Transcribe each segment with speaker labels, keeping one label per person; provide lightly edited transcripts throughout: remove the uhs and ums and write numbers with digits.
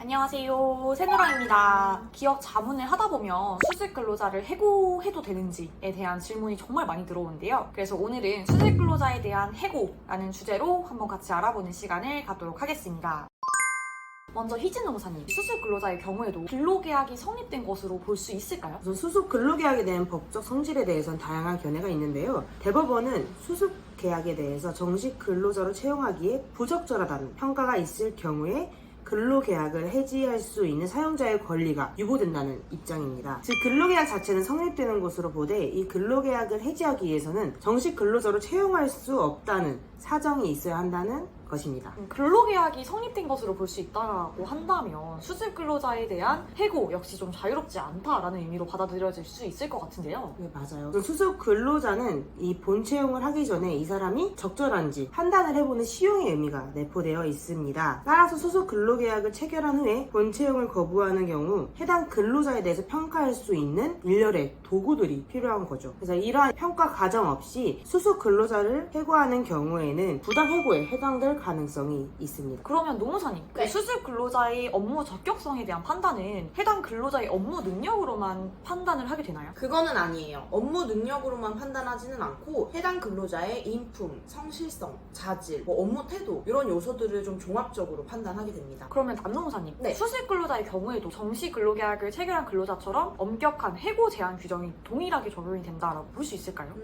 Speaker 1: 안녕하세요, 새누랑입니다. 기업 자문을 하다 보면 수직 근로자를 해고해도 되는지에 대한 질문이 정말 많이 들어오는데요. 그래서 오늘은 수직 근로자에 대한 해고라는 주제로 한번 같이 알아보는 시간을 갖도록 하겠습니다. 먼저 희진 노무사님, 수직 근로자의 경우에도 근로계약이 성립된 것으로 볼 수 있을까요?
Speaker 2: 우선 수습 근로계약에 대한 법적 성질에 대해서는 다양한 견해가 있는데요. 대법원은 수습 계약에 대해서 정식 근로자로 채용하기에 부적절하다는 평가가 있을 경우에 근로계약을 해지할 수 있는 사용자의 권리가 유보된다는 입장입니다. 즉 근로계약 자체는 성립되는 것으로 보되 이 근로계약을 해지하기 위해서는 정식 근로자로 채용할 수 없다는 사정이 있어야 한다는 것입니다.
Speaker 1: 근로계약이 성립된 것으로 볼 수 있다고 한다면 수직 근로자에 대한 해고 역시 좀 자유롭지 않다라는 의미로 받아들여질 수 있을 것 같은데요.
Speaker 2: 네, 맞아요. 수습 근로자는 이 본채용을 하기 전에 이 사람이 적절한지 판단을 해보는 시용의 의미가 내포되어 있습니다. 따라서 수습 근로계약을 체결한 후에 본채용을 거부하는 경우 해당 근로자에 대해서 평가할 수 있는 일련의 도구들이 필요한 거죠. 그래서 이러한 평가 과정 없이 수습 근로자를 해고하는 경우에는 부당 해고에 해당될 가능성이 있습니다.
Speaker 1: 그러면 노무사님, 그 수직 근로자의 업무 적격성에 대한 판단은 해당 근로자의 업무 능력으로만 판단을 하게 되나요?
Speaker 3: 그거는 아니에요. 업무 능력으로만 판단하지는 않고 해당 근로자의 인품, 성실성, 자질, 업무 태도 이런 요소들을 좀 종합적으로 판단하게 됩니다.
Speaker 1: 그러면 남노무사님,
Speaker 3: 네.
Speaker 1: 수직 근로자의 경우에도 정시 근로계약을 체결한 근로자처럼 엄격한 해고 제한 규정이 동일하게 적용이 된다라고 볼 수 있을까요?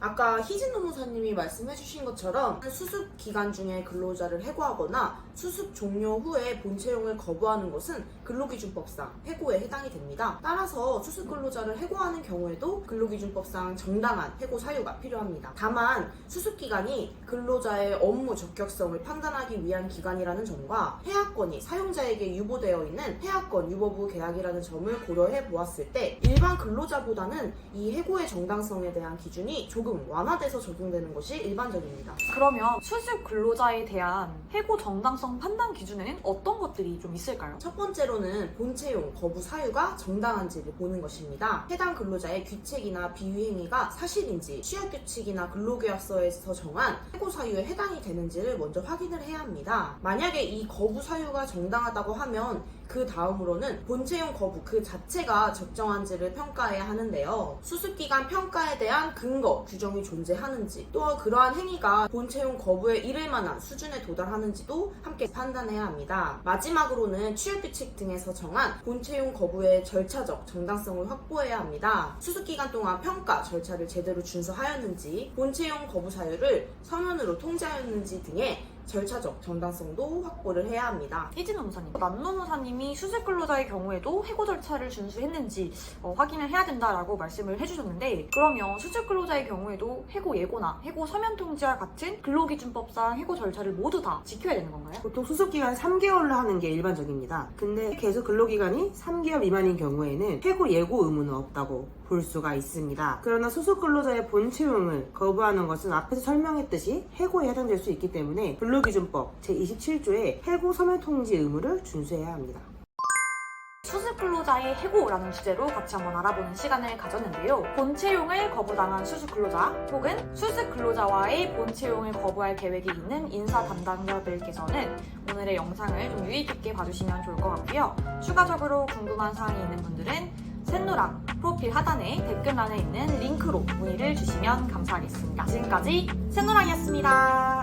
Speaker 3: 아까 희진 노무사님이 말씀해주신 것처럼 수습 기간 중에 근로자를 해고하거나 수습 종료 후에 본채용을 거부하는 것은 근로기준법상 해고에 해당이 됩니다. 따라서 수습 근로자를 해고하는 경우에도 근로기준법상 정당한 해고 사유가 필요합니다. 다만 수습 기간이 근로자의 업무 적격성을 판단하기 위한 기간이라는 점과 해약권이 사용자에게 유보되어 있는 해약권 유보부 계약이라는 점을 고려해 보았을 때 일반 근로자보다는 이 해고의 정당성에 대한 기준이 조금 완화돼서 적용되는 것이 일반적입니다.
Speaker 1: 그러면 수직 근로자에 대한 해고 정당성 판단 기준에는 어떤 것들이 좀 있을까요?
Speaker 3: 첫 번째로는 본채용 거부 사유가 정당한지를 보는 것입니다. 해당 근로자의 귀책이나 비위행위가 사실인지 취업규칙이나 근로계약서에서 정한 해고 사유에 해당이 되는지를 먼저 확인을 해야 합니다. 만약에 이 거부 사유가 정당하다고 하면 그 다음으로는 본채용 거부 그 자체가 적정한지를 평가해야 하는데요. 수습기간 평가에 대한 근거, 규정이 존재하는지 또 그러한 행위가 본채용 거부에 이를 만한 수준에 도달하는지도 함께 판단해야 합니다. 마지막으로는 취업규칙 등에서 정한 본채용 거부의 절차적 정당성을 확보해야 합니다. 수습기간 동안 평가 절차를 제대로 준수하였는지, 본채용 거부 사유를 서면으로 통지하였는지 등의 절차적 정당성도 확보를 해야 합니다.
Speaker 1: 희진 노무사님, 남노무사님이 수직 근로자의 경우에도 해고 절차를 준수했는지 확인을 해야 된다라고 말씀을 해주셨는데, 그러면 수직 근로자의 경우에도 해고 예고나 해고 서면 통지와 같은 근로기준법상 해고 절차를 모두 다 지켜야 되는 건가요?
Speaker 2: 보통 수습기간 3개월로 하는 게 일반적입니다. 근데 계속 근로기간이 3개월 미만인 경우에는 해고 예고 의무는 없다고 볼 수가 있습니다. 그러나 수습 근로자의 본채용을 거부하는 것은 앞에서 설명했듯이 해고에 해당될 수 있기 때문에 근로기준법 제27조의 해고 서면 통지 의무를 준수해야 합니다.
Speaker 1: 수직 근로자의 해고라는 주제로 같이 한번 알아보는 시간을 가졌는데요. 본채용을 거부당한 수직 근로자 혹은 수직 근로자와의 본채용을 거부할 계획이 있는 인사 담당자들께서는 오늘의 영상을 좀 유의 깊게 봐주시면 좋을 것 같고요. 추가적으로 궁금한 사항이 있는 분들은 새누랑 프로필 하단에 댓글란에 있는 링크로 문의를 주시면 감사하겠습니다. 지금까지 새누랑이었습니다.